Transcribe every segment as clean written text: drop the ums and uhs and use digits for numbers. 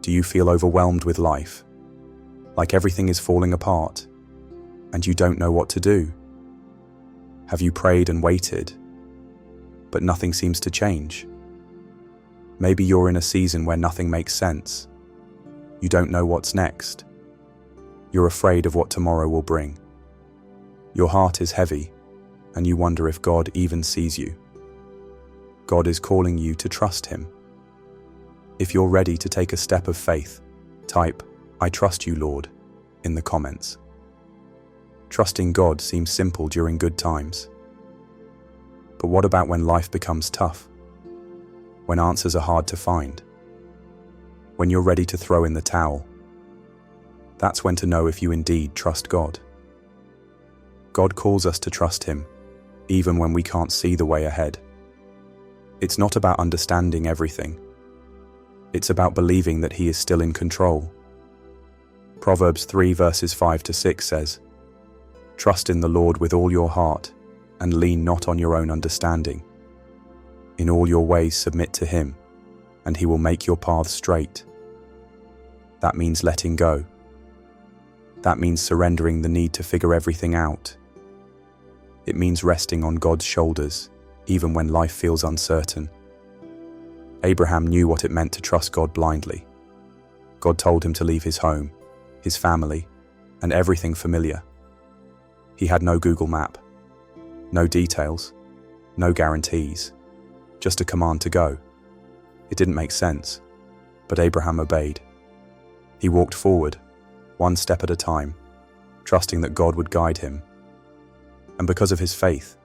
Do you feel overwhelmed with life? Like everything is falling apart, and you don't know what to do? Have you prayed and waited, but nothing seems to change? Maybe you're in a season where nothing makes sense. You don't know what's next. You're afraid of what tomorrow will bring. Your heart is heavy, and you wonder if God even sees you. God is calling you to trust Him. If you're ready to take a step of faith, type, "I trust you, Lord," in the comments. Trusting God seems simple during good times. But what about when life becomes tough? When answers are hard to find? When you're ready to throw in the towel? That's when to know if you indeed trust God. God calls us to trust Him, even when we can't see the way ahead. It's not about understanding everything. It's about believing that He is still in control. Proverbs 3 verses 5 to 6 says, "Trust in the Lord with all your heart, and lean not on your own understanding. In all your ways submit to Him, and He will make your paths straight." That means letting go. That means surrendering the need to figure everything out. It means resting on God's shoulders, even when life feels uncertain. Abraham knew what it meant to trust God blindly. God told him to leave his home, his family, and everything familiar. He had no Google map, no details, no guarantees, just a command to go. It didn't make sense, but Abraham obeyed. He walked forward, one step at a time, trusting that God would guide him. And because of his faith,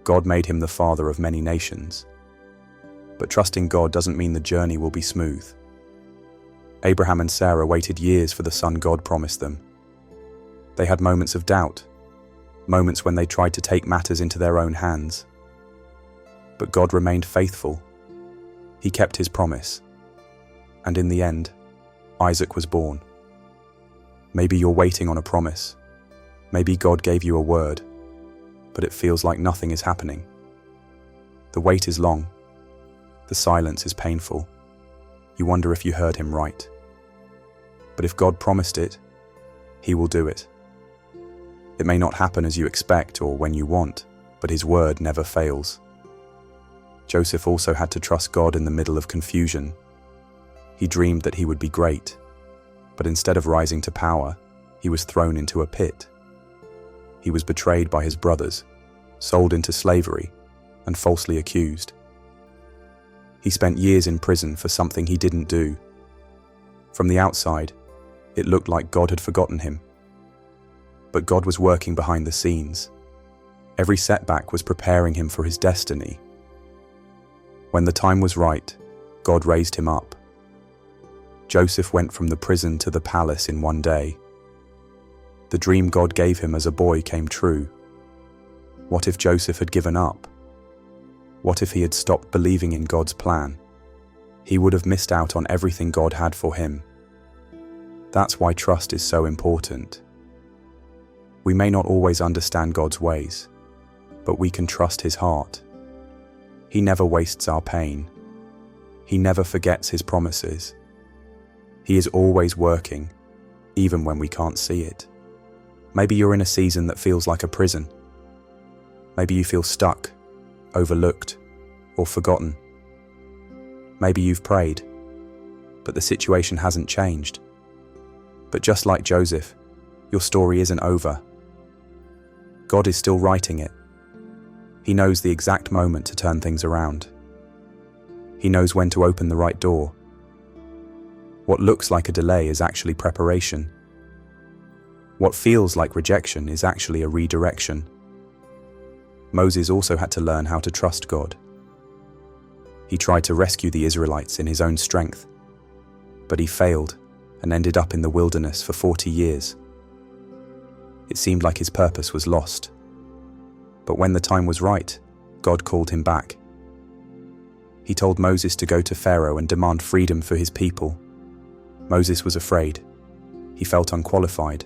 God made him the father of many nations. But trusting God doesn't mean the journey will be smooth. Abraham and Sarah waited years for the son God promised them. They had moments of doubt, moments when they tried to take matters into their own hands. But God remained faithful. He kept His promise. And in the end, Isaac was born. Maybe you're waiting on a promise. Maybe God gave you a word, but it feels like nothing is happening. The wait is long. The silence is painful. You wonder if you heard Him right. But if God promised it, He will do it. It may not happen as you expect or when you want, but His word never fails. Joseph also had to trust God in the middle of confusion. He dreamed that he would be great, but instead of rising to power, he was thrown into a pit. He was betrayed by his brothers, sold into slavery, and falsely accused. He spent years in prison for something he didn't do. From the outside, it looked like God had forgotten him. But God was working behind the scenes. Every setback was preparing him for his destiny. When the time was right, God raised him up. Joseph went from the prison to the palace in one day. The dream God gave him as a boy came true. What if Joseph had given up? What if he had stopped believing in God's plan? He would have missed out on everything God had for him. That's why trust is so important. We may not always understand God's ways, but we can trust His heart. He never wastes our pain. He never forgets His promises. He is always working, even when we can't see it. Maybe you're in a season that feels like a prison. Maybe you feel stuck, overlooked, or forgotten. Maybe you've prayed, but the situation hasn't changed. But just like Joseph, your story isn't over. God is still writing it. He knows the exact moment to turn things around. He knows when to open the right door. What looks like a delay is actually preparation. What feels like rejection is actually a redirection. Moses also had to learn how to trust God. He tried to rescue the Israelites in his own strength, but he failed and ended up in the wilderness for 40 years. It seemed like his purpose was lost. But when the time was right, God called him back. He told Moses to go to Pharaoh and demand freedom for his people. Moses was afraid. He felt unqualified.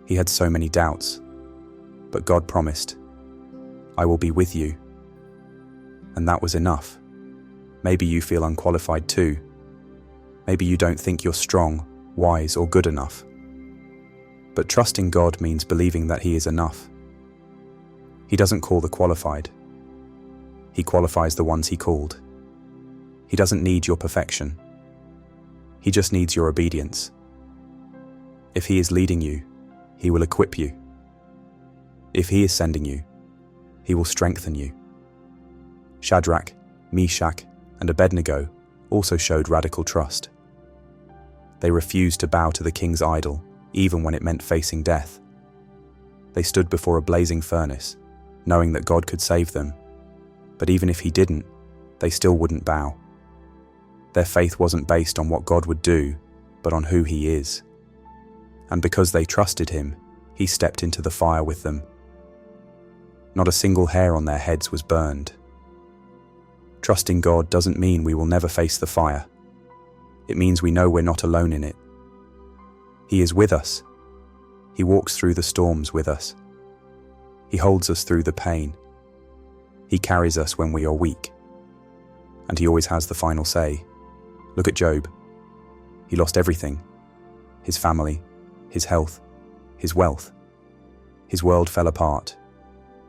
He had so many doubts. But God promised, "I will be with you." And that was enough. Maybe you feel unqualified too. Maybe you don't think you're strong, wise, or good enough. But trusting God means believing that He is enough. He doesn't call the qualified. He qualifies the ones He called. He doesn't need your perfection. He just needs your obedience. If He is leading you, He will equip you. If He is sending you, He will strengthen you. Shadrach, Meshach, and Abednego also showed radical trust. They refused to bow to the king's idol, even when it meant facing death. They stood before a blazing furnace, knowing that God could save them. But even if He didn't, they still wouldn't bow. Their faith wasn't based on what God would do, but on who He is. And because they trusted Him, He stepped into the fire with them. Not a single hair on their heads was burned. Trusting God doesn't mean we will never face the fire. It means we know we're not alone in it. He is with us. He walks through the storms with us. He holds us through the pain. He carries us when we are weak. And He always has the final say. Look at Job. He lost everything. His family, his health, his wealth. His world fell apart.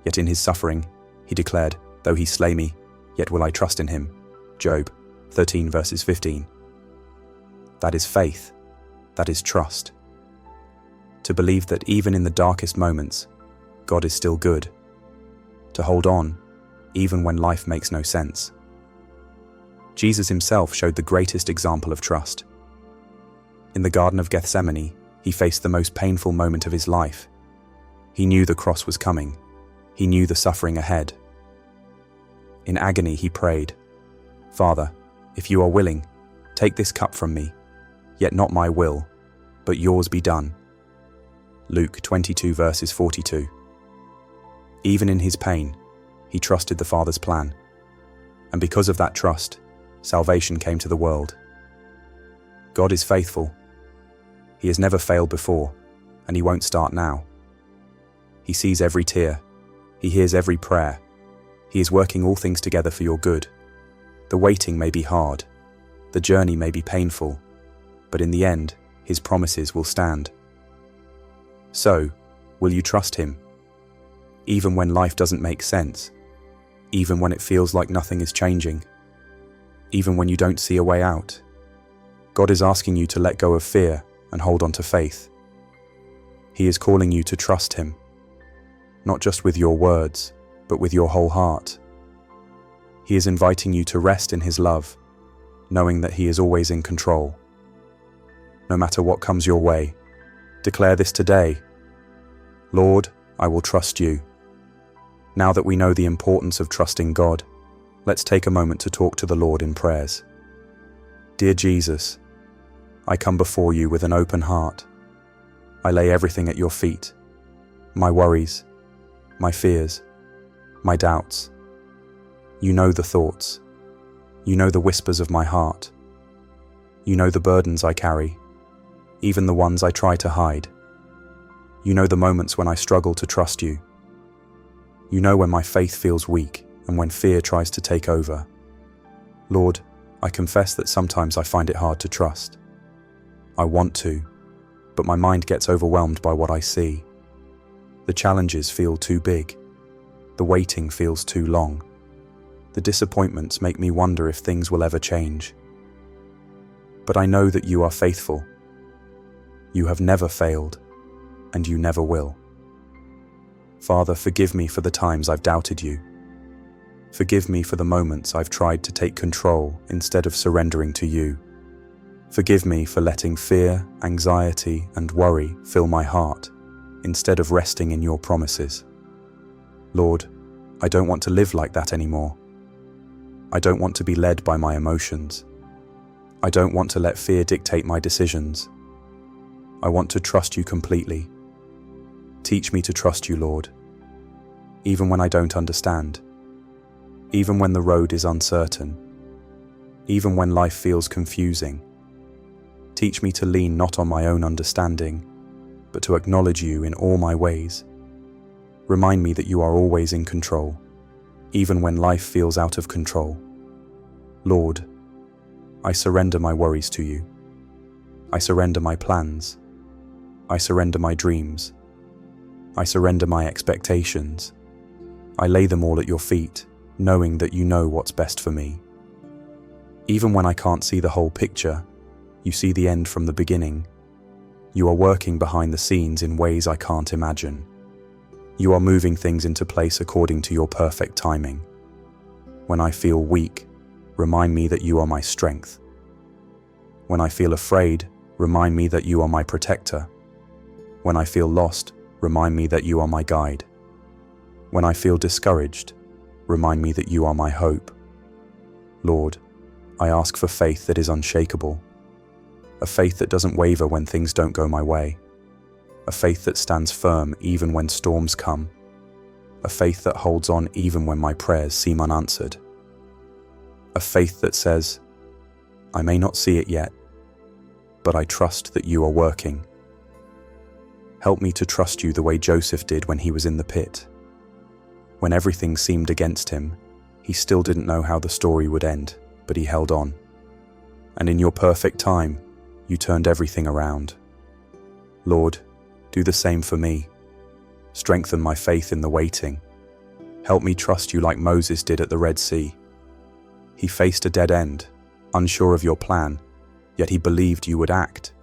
Yet in his suffering, he declared, "Though He slay me, yet will I trust in Him." Job 13 verses 15. That is faith. That is trust. To believe that even in the darkest moments, God is still good. To hold on, even when life makes no sense. Jesus Himself showed the greatest example of trust. In the Garden of Gethsemane, He faced the most painful moment of His life. He knew the cross was coming. He knew the suffering ahead. In agony, He prayed, "Father, if You are willing, take this cup from me, yet not my will, but Yours be done." Luke 22 verses 42. Even in His pain, He trusted the Father's plan. And because of that trust, salvation came to the world. God is faithful. He has never failed before, and He won't start now. He sees every tear. He hears every prayer. He is working all things together for your good. The waiting may be hard. The journey may be painful. But in the end, His promises will stand. So, will you trust Him? Even when life doesn't make sense. Even when it feels like nothing is changing. Even when you don't see a way out. God is asking you to let go of fear and hold on to faith. He is calling you to trust Him. Not just with your words, but with your whole heart. He is inviting you to rest in His love, knowing that He is always in control. No matter what comes your way, declare this today. Lord, I will trust You. Now that we know the importance of trusting God, let's take a moment to talk to the Lord in prayers. Dear Jesus, I come before You with an open heart. I lay everything at Your feet. My worries, my fears, my doubts. You know the thoughts. You know the whispers of my heart. You know the burdens I carry, even the ones I try to hide. You know the moments when I struggle to trust You. You know when my faith feels weak and when fear tries to take over. Lord, I confess that sometimes I find it hard to trust. I want to, but my mind gets overwhelmed by what I see. The challenges feel too big. The waiting feels too long. The disappointments make me wonder if things will ever change. But I know that You are faithful. You have never failed, and You never will. Father, forgive me for the times I've doubted You. Forgive me for the moments I've tried to take control instead of surrendering to You. Forgive me for letting fear, anxiety, and worry fill my heart, instead of resting in Your promises. Lord, I don't want to live like that anymore. I don't want to be led by my emotions. I don't want to let fear dictate my decisions. I want to trust You completely. Teach me to trust You, Lord, even when I don't understand, even when the road is uncertain, even when life feels confusing. Teach me to lean not on my own understanding, but to acknowledge You in all my ways. Remind me that You are always in control, even when life feels out of control. Lord, I surrender my worries to you. I surrender my plans. I surrender my dreams. I surrender my expectations. I lay them all at your feet, knowing that you know what's best for me. Even when I can't see the whole picture, you see the end from the beginning. You are working behind the scenes in ways I can't imagine. You are moving things into place according to your perfect timing. When I feel weak, remind me that you are my strength. When I feel afraid, remind me that you are my protector. When I feel lost, remind me that you are my guide. When I feel discouraged, remind me that you are my hope. Lord, I ask for faith that is unshakable, a faith that doesn't waver when things don't go my way, a faith that stands firm even when storms come, a faith that holds on even when my prayers seem unanswered, a faith that says, I may not see it yet, but I trust that you are working. Help me to trust you the way Joseph did when he was in the pit. When everything seemed against him, he still didn't know how the story would end, but he held on. And in your perfect time, you turned everything around. Lord, do the same for me. Strengthen my faith in the waiting. Help me trust you like Moses did at the Red Sea. He faced a dead end, unsure of your plan, yet he believed you would act.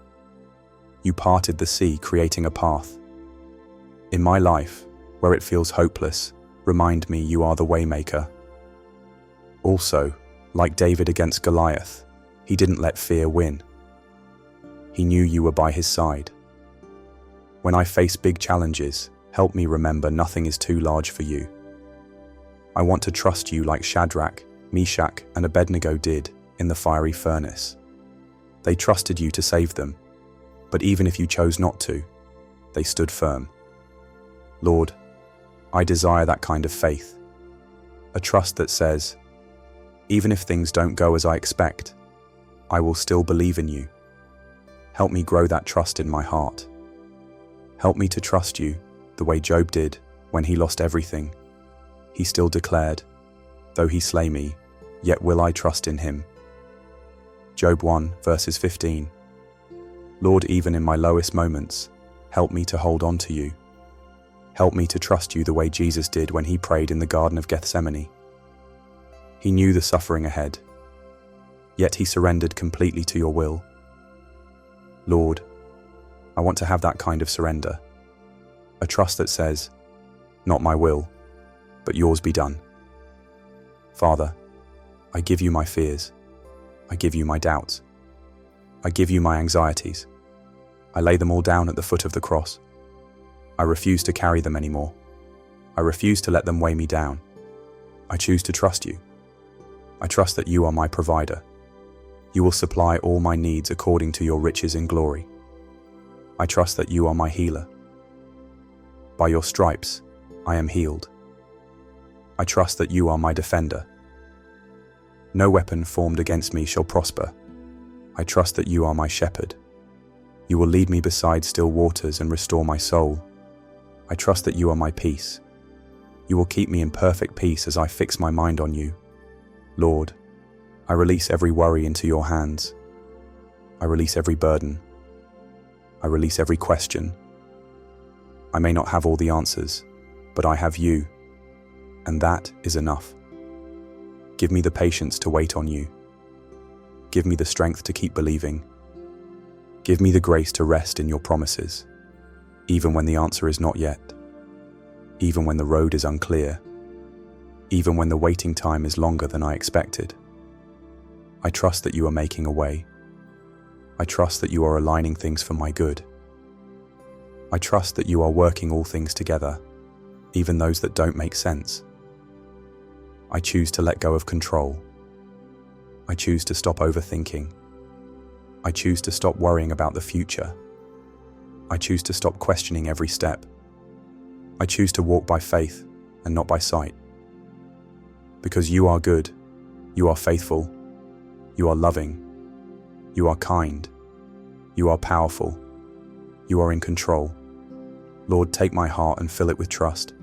You parted the sea, creating a path. In my life, where it feels hopeless, remind me you are the waymaker. Also, like David against Goliath, he didn't let fear win. He knew you were by his side. When I face big challenges, help me remember nothing is too large for you. I want to trust you like Shadrach, Meshach, and Abednego did in the fiery furnace. They trusted you to save them, but even if you chose not to, they stood firm. Lord, I desire that kind of faith, a trust that says, even if things don't go as I expect, I will still believe in you. Help me grow that trust in my heart. Help me to trust you the way Job did when he lost everything. He still declared, though he slay me, yet will I trust in him. Job 1, verses 15. Lord, even in my lowest moments, help me to hold on to you. Help me to trust you the way Jesus did when he prayed in the Garden of Gethsemane. He knew the suffering ahead, yet he surrendered completely to your will. Lord, I want to have that kind of surrender, a trust that says, not my will, but yours be done. Father, I give you my fears. I give you my doubts. I give you my anxieties. I lay them all down at the foot of the cross. I refuse to carry them anymore. I refuse to let them weigh me down. I choose to trust you. I trust that you are my provider. You will supply all my needs according to your riches in glory. I trust that you are my healer. By your stripes, I am healed. I trust that you are my defender. No weapon formed against me shall prosper. I trust that you are my shepherd. You will lead me beside still waters and restore my soul. I trust that you are my peace. You will keep me in perfect peace as I fix my mind on you. Lord, I release every worry into your hands. I release every burden. I release every question. I may not have all the answers, but I have you, and that is enough. Give me the patience to wait on you. Give me the strength to keep believing. Give me the grace to rest in your promises, even when the answer is not yet, even when the road is unclear, even when the waiting time is longer than I expected. I trust that you are making a way. I trust that you are aligning things for my good. I trust that you are working all things together, even those that don't make sense. I choose to let go of control. I choose to stop overthinking. I choose to stop worrying about the future. I choose to stop questioning every step. I choose to walk by faith and not by sight. Because you are good, you are faithful, you are loving, you are kind, you are powerful, you are in control. Lord, take my heart and fill it with trust.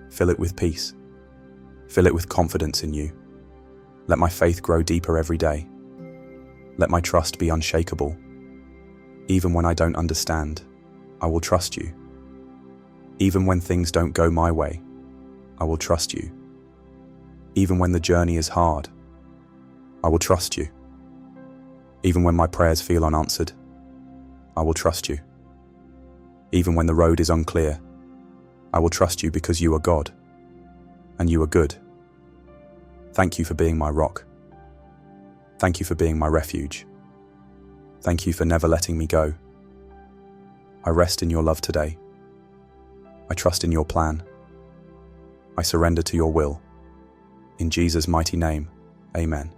Fill it with peace. Fill it with confidence in you. Let my faith grow deeper every day. Let my trust be unshakable. Even when I don't understand, I will trust you. Even when things don't go my way, I will trust you. Even when the journey is hard, I will trust you. Even when my prayers feel unanswered, I will trust you. Even when the road is unclear, I will trust you because you are God, and you are good. Thank you for being my rock. Thank you for being my refuge. Thank you for never letting me go. I rest in your love today. I trust in your plan. I surrender to your will. In Jesus' mighty name, amen.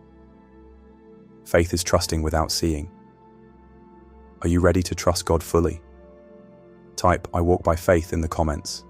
Faith is trusting without seeing. Are you ready to trust God fully? Type "I walk by faith" in the comments.